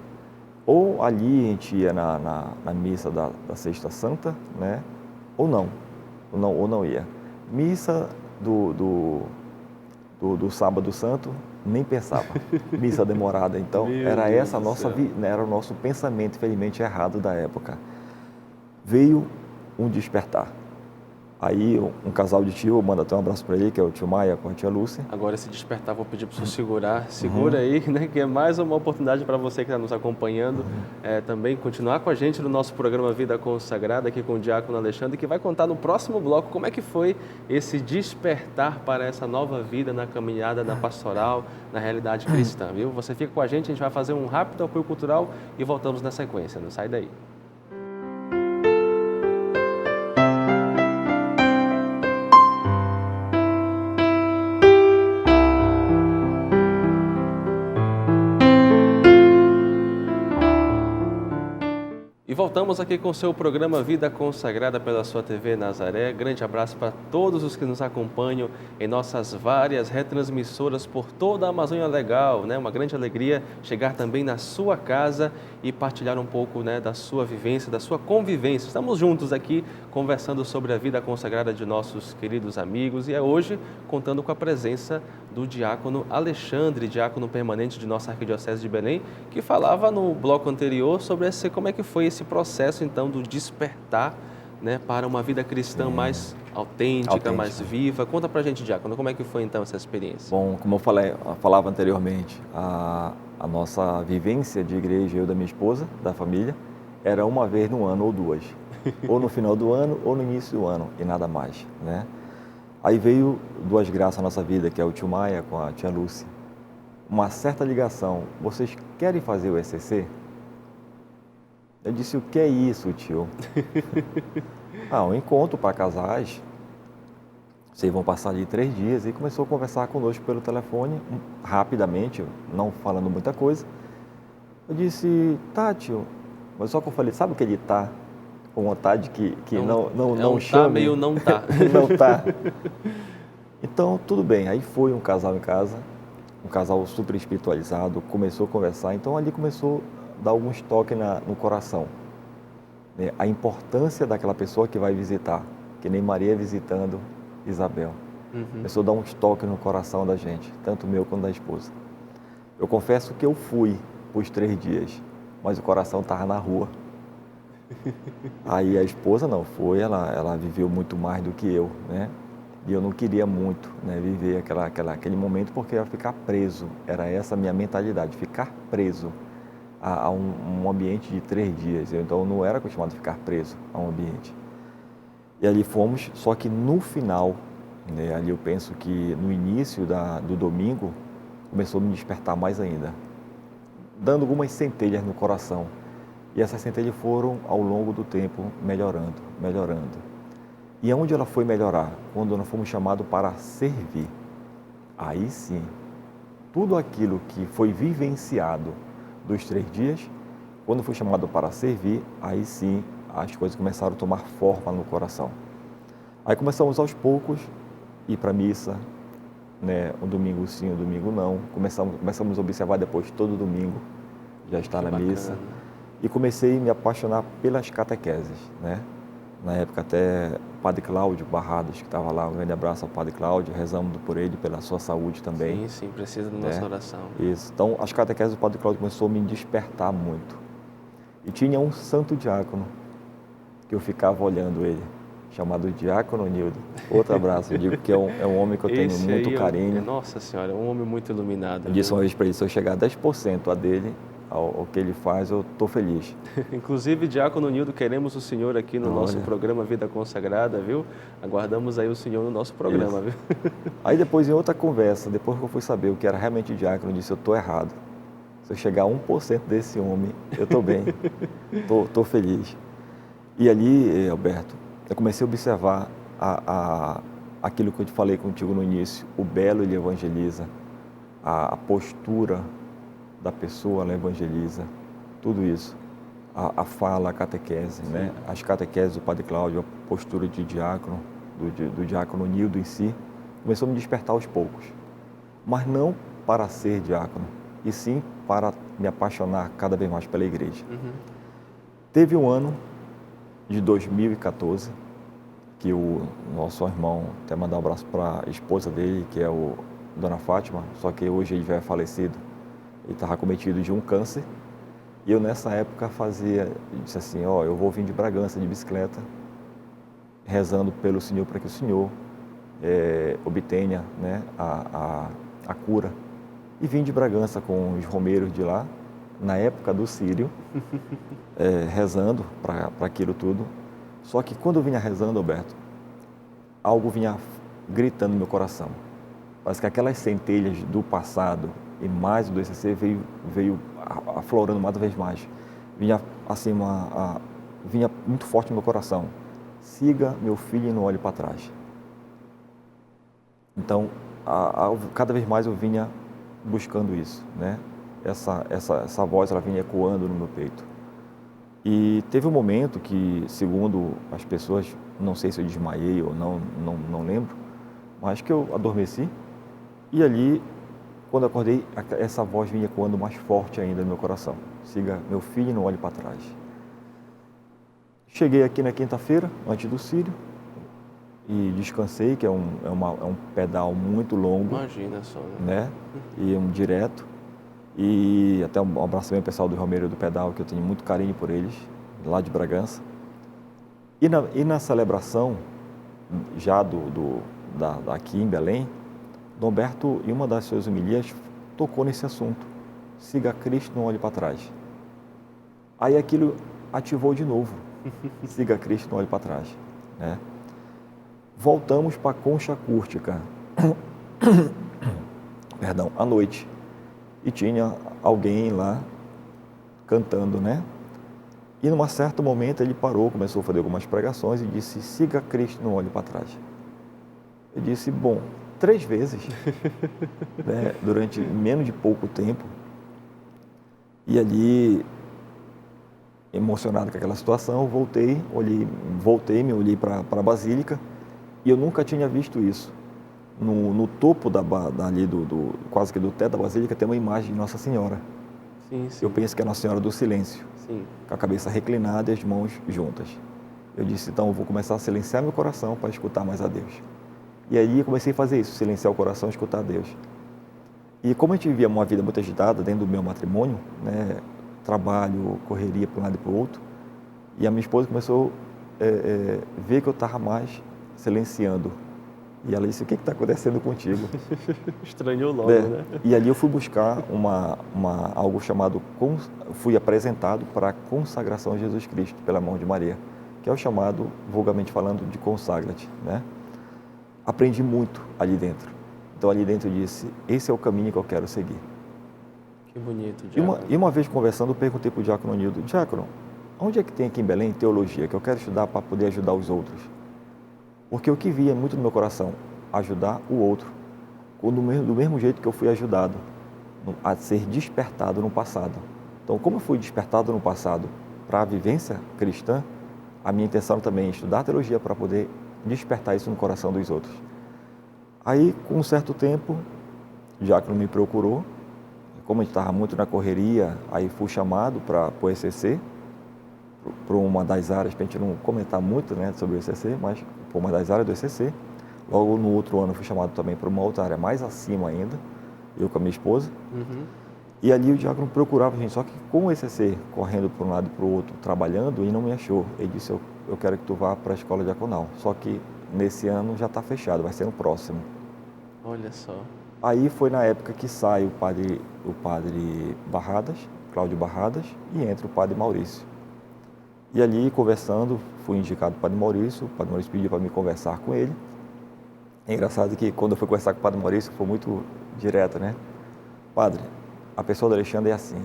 Ou ali a gente ia na missa da Sexta Santa, né? Ou não ia. Missa do Sábado Santo, nem pensava. Missa demorada, então era essa a nossa vida, era o nosso pensamento, infelizmente errado da época. Veio um despertar. Aí um casal de tio, manda até um abraço para ele, que é o tio Maia com a tia Lúcia. Agora esse despertar, vou pedir para o senhor segurar. Segura aí, né? Que é mais uma oportunidade para você que está nos acompanhando também continuar com a gente no nosso programa Vida Consagrada, aqui com o Diácono Alexandre, que vai contar no próximo bloco como é que foi esse despertar para essa nova vida na caminhada, na pastoral, na realidade cristã, viu? Você fica com a gente vai fazer um rápido apoio cultural e voltamos na sequência. Não sai daí. Voltamos aqui com o seu programa Vida Consagrada pela sua TV Nazaré. Grande abraço para todos os que nos acompanham em nossas várias retransmissoras por toda a Amazônia Legal, né? Uma grande alegria chegar também na sua casa e partilhar um pouco, né, da sua vivência, da sua convivência. Estamos juntos aqui conversando sobre a vida consagrada de nossos queridos amigos e é hoje contando com a presença do Diácono Alexandre, diácono permanente de nossa Arquidiocese de Belém, que falava no bloco anterior sobre como é que foi esse processo, então, do despertar, né, para uma vida cristã mais autêntica, mais viva. Conta pra gente, Diácono, como é que foi, então, essa experiência? Bom, como eu falava anteriormente, a nossa vivência de igreja, eu da minha esposa, da família, era uma vez no ano ou duas. Ou no final do ano, ou no início do ano, e nada mais, né? Aí veio duas graças na nossa vida, que é o tio Maia com a tia Lúcia. Uma certa ligação, vocês querem fazer o ECC? Eu disse, o que é isso, tio? Um encontro para casais. Vocês vão passar ali 3 dias. E começou a conversar conosco pelo telefone, rapidamente, não falando muita coisa. Eu disse, tá, tio. Mas só que eu falei, sabe o que ele tá com vontade que não chame? Tá meio não tá. Não tá. Então, tudo bem. Aí foi um casal em casa, um casal super espiritualizado, começou a conversar. Então, ali começou dar alguns toques no coração, né? A importância daquela pessoa que vai visitar, que nem Maria visitando Isabel. Começou a dar uns toques no coração da gente, tanto meu quanto da esposa. Eu confesso que eu fui por 3 dias, mas o coração estava na rua. Aí a esposa não foi, ela viveu muito mais do que eu, né? E eu não queria muito, né, viver aquele momento porque eu ia ficar preso. Era essa a minha mentalidade, ficar preso a um ambiente de 3 dias. Então eu não era acostumado a ficar preso a um ambiente. E ali fomos, só que no final, né, ali eu penso que no início do domingo, começou a me despertar mais ainda, dando algumas centelhas no coração. E essas centelhas foram, ao longo do tempo, melhorando. E onde ela foi melhorar? Quando nós fomos chamados para servir. Aí sim, tudo aquilo que foi vivenciado dos 3 dias, quando fui chamado para servir, aí sim as coisas começaram a tomar forma no coração. Aí começamos aos poucos a ir para a missa, né? Um domingo sim, um domingo não. Começamos a observar depois todo domingo, já estar na missa. E comecei a me apaixonar pelas catequeses, né? Na época até o Padre Cláudio Barrados, que estava lá, um grande abraço ao Padre Cláudio, rezamos por ele, pela sua saúde também. Sim, precisa da nossa oração. Isso, então as catequeses do Padre Cláudio começou a me despertar muito. E tinha um santo diácono, que eu ficava olhando ele, chamado Diácono Nildo. Outro abraço, eu digo que é um homem que eu tenho Esse muito aí, carinho. Nossa Senhora, é um homem muito iluminado. Eu disse uma vez para ele, se eu chegar a 10% a dele, ao que ele faz, eu estou feliz. Inclusive, Diácono Nildo, queremos o senhor aqui no nosso programa Vida Consagrada, viu? Aguardamos aí o senhor no nosso programa, viu? Aí depois, em outra conversa, depois que eu fui saber o que era realmente diácono, eu disse, eu estou errado. Se eu chegar a 1% desse homem, eu estou bem, estou feliz. E ali, Alberto, eu comecei a observar aquilo que eu te falei contigo no início, o belo ele evangeliza, a postura da pessoa ela evangeliza, tudo isso, a fala, a catequese, né? As catequeses do Padre Cláudio, a postura de diácono, do diácono Nildo em si, começou a me despertar aos poucos, mas não para ser diácono, e sim para me apaixonar cada vez mais pela igreja. Teve um ano de 2014, que o nosso irmão, até mandar um abraço para a esposa dele, que é o Dona Fátima, só que hoje ele já é falecido, ele estava cometido de um câncer, e eu nessa época disse assim, eu vou vir de Bragança de bicicleta, rezando pelo Senhor para que o Senhor obtenha, né, a cura. E vim de Bragança com os romeiros de lá, na época do Sírio, rezando para aquilo tudo. Só que quando eu vinha rezando, Alberto, algo vinha gritando no meu coração. Parece que aquelas centelhas do passado e mais do ECC veio aflorando uma vez mais. Vinha assim, vinha muito forte no meu coração. Siga meu filho e não olhe para trás. Então, cada vez mais eu vinha buscando isso, né? Essa voz ela vinha ecoando no meu peito. E teve um momento que, segundo as pessoas, não sei se eu desmaiei ou não lembro, mas que eu adormeci. E ali, quando eu acordei, essa voz vinha ecoando mais forte ainda no meu coração. Siga meu filho e não olhe para trás. Cheguei aqui na quinta-feira, antes do Sírio, e descansei, que é um pedal muito longo. Imagina só, né? E um direto. E até um abraço também ao pessoal do Romeiro do Pedal, que eu tenho muito carinho por eles, lá de Bragança. E na celebração, já aqui em Belém, Dom Humberto, em uma das suas homilias, tocou nesse assunto. Siga Cristo, não olhe para trás. Aí aquilo ativou de novo. Siga Cristo, não olhe para trás. Né? Voltamos para a Concha Acústica. Perdão, à noite. E tinha alguém lá cantando, né? E num certo momento ele parou, começou a fazer algumas pregações e disse, siga Cristo, não olhe para trás. Eu disse, bom, 3 vezes, né? Durante menos de pouco tempo. E ali, emocionado com aquela situação, eu voltei, me olhei para a Basílica e eu nunca tinha visto isso. No topo ali quase que do teto da Basílica tem uma imagem de Nossa Senhora. Sim. Eu penso que é Nossa Senhora do Silêncio, com a cabeça reclinada e as mãos juntas. Eu disse, então eu vou começar a silenciar meu coração para escutar mais a Deus. E aí eu comecei a fazer isso, silenciar o coração e escutar a Deus. E como a gente vivia uma vida muito agitada dentro do meu matrimônio, né, trabalho, correria para um lado e para o outro, e a minha esposa começou a ver que eu estava mais silenciando. E ela disse, o que está acontecendo contigo? Estranhou logo, né? E ali eu fui buscar algo chamado, fui apresentado para a consagração a Jesus Cristo pela mão de Maria, que é o chamado, vulgarmente falando, de consagra-te, né? Aprendi muito ali dentro. Então ali dentro eu disse, esse é o caminho que eu quero seguir. Que bonito, Diácono. E uma vez conversando, eu perguntei para o Diácono Nildo, Diácono, onde é que tem aqui em Belém teologia, que eu quero estudar para poder ajudar os outros? Porque o que via muito no meu coração, ajudar o outro, do mesmo jeito que eu fui ajudado a ser despertado no passado. Então, como eu fui despertado no passado para a vivência cristã, a minha intenção também é estudar teologia para poder despertar isso no coração dos outros. Aí, com um certo tempo, o diácono me procurou, como a gente estava muito na correria, aí fui chamado para o ECC, para uma das áreas, para a gente não comentar muito, né, sobre o ECC, mas para uma das áreas do ECC. Logo no outro ano fui chamado também para uma outra área mais acima ainda, eu com a minha esposa. E ali o diácono procurava a gente, só que com esse ser correndo para um lado e para o outro, trabalhando, ele não me achou. Ele disse, eu quero que tu vá para a escola diaconal. Só que nesse ano já está fechado, vai ser no próximo. Olha só. Aí foi na época que sai o padre Barradas, Cláudio Barradas, e entra o padre Maurício. E ali, conversando, fui indicado para o Padre Maurício pediu para me conversar com ele. É engraçado que quando eu fui conversar com o padre Maurício, foi muito direto, né? Padre, a pessoa do Alexandre é assim,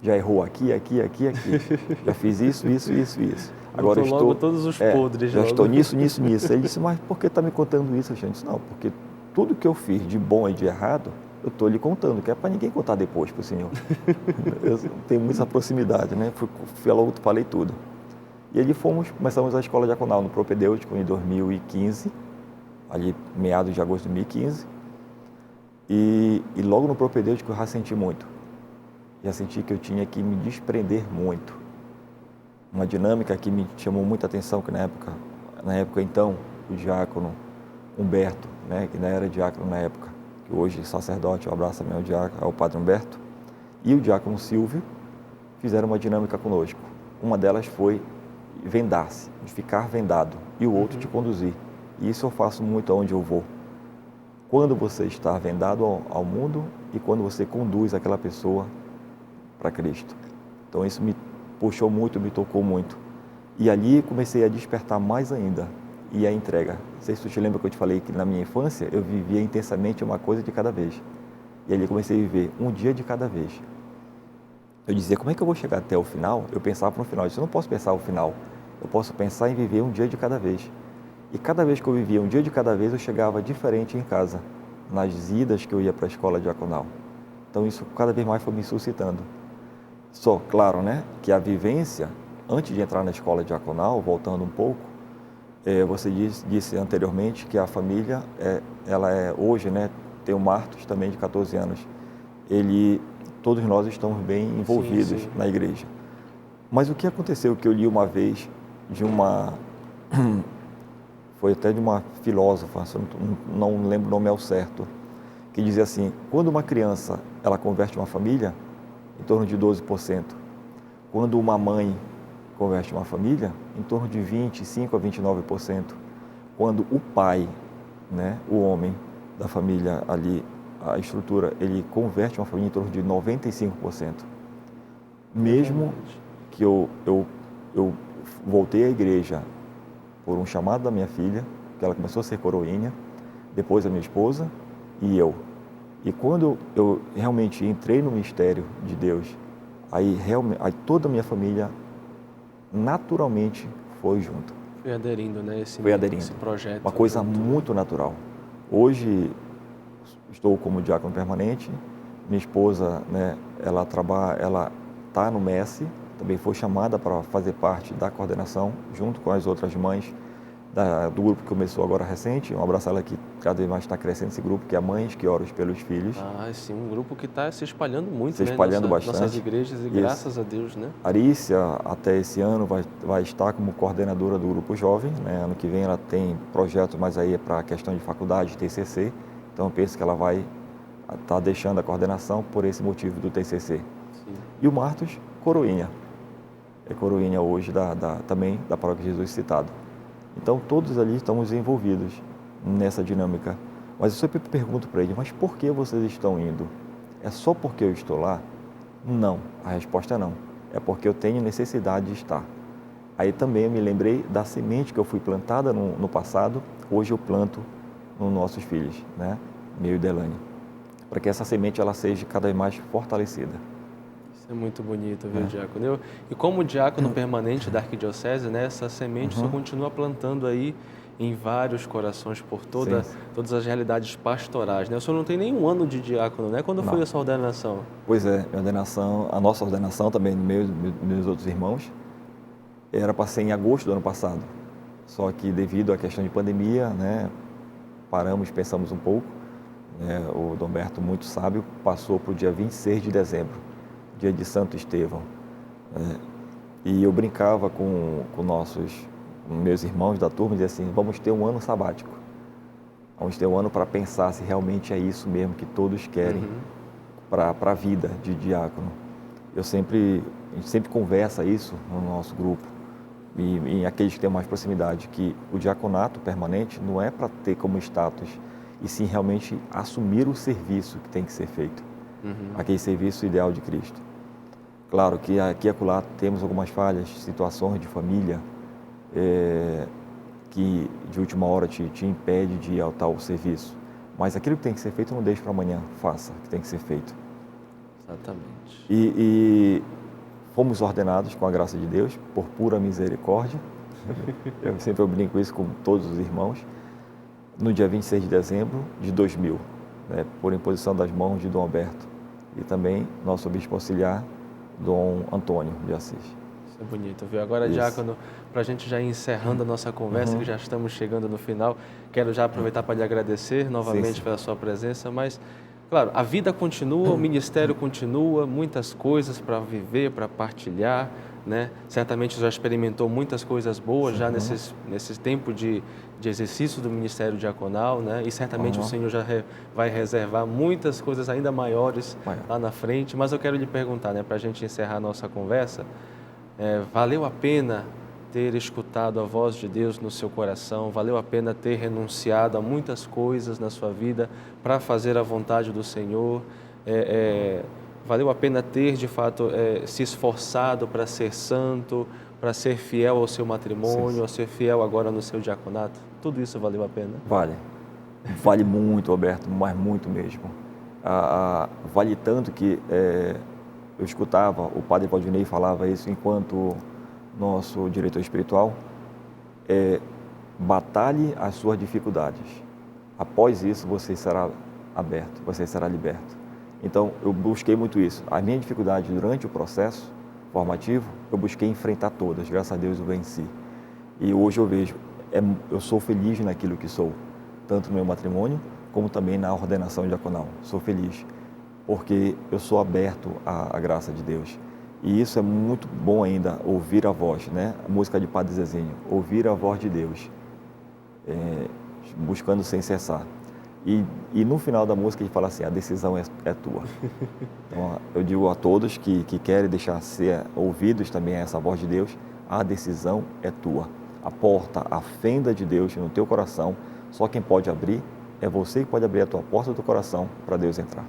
já errou aqui, aqui, aqui, aqui, já fiz isso, isso, isso, isso. Agora estou logo todos os podres. Já estou nisso, nisso, nisso. Ele disse, mas por que está me contando isso, Alexandre? Eu disse, não, porque tudo que eu fiz de bom e de errado, eu estou lhe contando, que é para ninguém contar depois para o senhor. Eu tenho muita proximidade, né? Fui logo, falei tudo. E ali começamos a escola diaconal no propedêutico em 2015, ali meados de agosto de 2015. E logo no propedêutico eu já senti muito. Já senti que eu tinha que me desprender muito. Uma dinâmica que me chamou muita atenção, que na época então, o diácono Humberto, né, que ainda era diácono na época, que hoje é sacerdote, um abraço também ao diácono, ao padre Humberto, e o diácono Silvio fizeram uma dinâmica conosco. Uma delas foi vendar-se, de ficar vendado, e o outro de conduzir. E isso eu faço muito aonde eu vou. Quando você está vendado ao mundo e quando você conduz aquela pessoa para Cristo. Então isso me puxou muito, me tocou muito. E ali comecei a despertar mais ainda. E a entrega. Não sei se tu te lembra que eu te falei que na minha infância eu vivia intensamente uma coisa de cada vez. E ali comecei a viver um dia de cada vez. Eu dizia, como é que eu vou chegar até o final? Eu pensava no final. Eu disse, eu não posso pensar o final. Eu posso pensar em viver um dia de cada vez. E cada vez que eu vivia um dia de cada vez, eu chegava diferente em casa, nas idas que eu ia para a escola diaconal. Então isso cada vez mais foi me suscitando. Só, claro, né, que a vivência, antes de entrar na escola diaconal, voltando um pouco, você disse anteriormente que a família, ela é hoje, né, tem o Martos também de 14 anos. Todos nós estamos bem envolvidos na igreja. Mas o que aconteceu que eu li uma vez foi até de uma filósofa, não lembro o nome ao certo, que dizia assim, quando uma criança ela converte uma família, em torno de 12%. Quando uma mãe converte uma família, em torno de 25% a 29%. Quando o pai, né, o homem da família ali, a estrutura, ele converte uma família em torno de 95%. Mesmo que eu voltei à igreja por um chamado da minha filha, que ela começou a ser coroinha, depois a minha esposa e eu. E quando eu realmente entrei no mistério de Deus, aí toda a minha família naturalmente foi junto. Foi aderindo, né? Esse projeto. Uma coisa muito natural. Hoje estou como diácono permanente, minha esposa, né, ela está no MESSE, também foi chamada para fazer parte da coordenação, junto com as outras mães do grupo que começou agora recente. Um abraço a ela que cada vez mais está crescendo esse grupo, que é Mães que Oram pelos Filhos. Ah, sim, um grupo que está se espalhando muito, se espalhando bastante. Nossas igrejas, e graças a Deus, né? Arícia, até esse ano, vai estar como coordenadora do grupo jovem, né? Ano que vem ela tem projetos, mas aí é para a questão de faculdade, TCC, então eu penso que ela vai estar deixando a coordenação por esse motivo do TCC. Sim. E o Martos, coroinha. É coroinha hoje também da Paróquia Jesus Citado. Então, todos ali estamos envolvidos nessa dinâmica. Mas eu sempre pergunto para ele, mas por que vocês estão indo? É só porque eu estou lá? Não, a resposta é não. É porque eu tenho necessidade de estar. Aí também eu me lembrei da semente que eu fui plantada no passado, hoje eu planto nos nossos filhos, né? Meu e Delane. Para que essa semente ela seja cada vez mais fortalecida. É muito bonito, viu, diácono? E como diácono permanente da Arquidiocese, né, essa semente só continua plantando aí em vários corações por todas as realidades pastorais, né? O senhor não tem nenhum ano de diácono, né? Quando foi a sua ordenação? Pois é, a nossa ordenação também, meus outros irmãos, era para ser em agosto do ano passado. Só que devido à questão de pandemia, né, paramos, pensamos um pouco, né, o Dom Berto, muito sábio, passou para o dia 26 de dezembro. Dia de Santo Estevão, e eu brincava com meus irmãos da turma e dizia assim, vamos ter um ano sabático, vamos ter um ano para pensar se realmente é isso mesmo que todos querem, para a vida de diácono. A gente sempre conversa isso no nosso grupo, e aqueles que têm mais proximidade, que o diaconato permanente não é para ter como status, e sim realmente assumir o serviço que tem que ser feito, aquele serviço ideal de Cristo. Claro que aqui e acolá temos algumas falhas, situações de família, que de última hora te impede de ir ao tal serviço. Mas aquilo que tem que ser feito, não deixe para amanhã, faça o que tem que ser feito. Exatamente. E fomos ordenados com a graça de Deus, por pura misericórdia. Eu sempre brinco isso com todos os irmãos. No dia 26 de dezembro de 2000, né, por imposição das mãos de Dom Alberto. E também nosso bispo auxiliar, Dom Antônio de Assis. Isso é bonito, viu? Agora, diácono, para a gente já ir encerrando a nossa conversa, que já estamos chegando no final, quero já aproveitar para lhe agradecer novamente pela sua presença, mas, claro, a vida continua, o ministério continua, muitas coisas para viver, para partilhar, né? Certamente já experimentou muitas coisas boas já nesses tempos de exercício do ministério diaconal, né? E certamente o Senhor já vai reservar muitas coisas ainda maiores lá na frente. Mas eu quero lhe perguntar, né, para a gente encerrar a nossa conversa, valeu a pena ter escutado a voz de Deus no seu coração? Valeu a pena ter renunciado a muitas coisas na sua vida para fazer a vontade do Senhor? Valeu a pena ter, de fato, se esforçado para ser santo, para ser fiel ao seu matrimônio, a ser fiel agora no seu diaconato? Tudo isso valeu a pena? Vale. Vale muito, Alberto, mas muito mesmo. Vale tanto que eu escutava, o padre Valdinei falava isso enquanto nosso diretor espiritual, batalhe as suas dificuldades. Após isso, você será aberto, você será liberto. Então, eu busquei muito isso. A minha dificuldade durante o processo formativo, eu busquei enfrentar todas. Graças a Deus eu venci. E hoje eu vejo, eu sou feliz naquilo que sou, tanto no meu matrimônio, como também na ordenação diaconal. Sou feliz, porque eu sou aberto à graça de Deus. E isso é muito bom ainda, ouvir a voz, né? A música de Padre Zezinho, ouvir a voz de Deus, buscando sem cessar. E no final da música ele fala assim, a decisão é tua. Então, eu digo a todos que querem deixar ser ouvidos também a essa voz de Deus, a decisão é tua. A porta, a fenda de Deus no teu coração, só quem pode abrir é você que pode abrir a tua porta do teu coração para Deus entrar.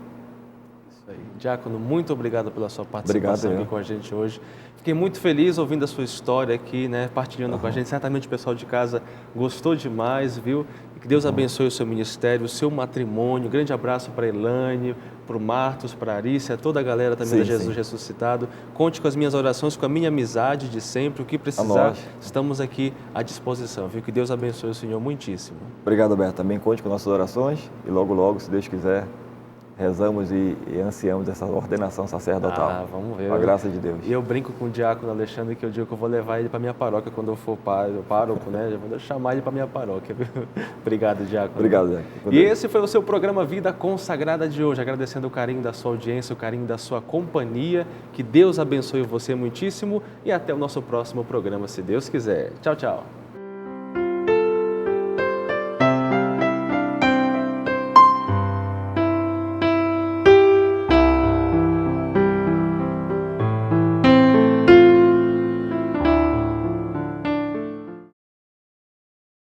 Isso aí. Diácono, muito obrigado pela sua participação aqui com a gente hoje. Fiquei muito feliz ouvindo a sua história aqui, né, partilhando com a gente. Certamente o pessoal de casa gostou demais, viu? Que Deus abençoe o seu ministério, o seu matrimônio. Um grande abraço para a Elane, para o Martos, para a Arícia, toda a galera também da Jesus Ressuscitado. Conte com as minhas orações, com a minha amizade de sempre. O que precisar, estamos aqui à disposição. Viu? Que Deus abençoe o Senhor muitíssimo. Obrigado, Alberto. Também conte com nossas orações e logo, se Deus quiser, rezamos e ansiamos essa ordenação sacerdotal. Vamos ver. Com a graça de Deus. E eu brinco com o diácono Alexandre que eu digo que eu vou levar ele para minha paróquia quando eu for pároco, né? Já vou chamar ele para minha paróquia. Obrigado, diácono. Obrigado, diácono. E esse foi o seu programa Vida Consagrada de hoje. Agradecendo o carinho da sua audiência, o carinho da sua companhia. Que Deus abençoe você muitíssimo e até o nosso próximo programa, se Deus quiser. Tchau, tchau.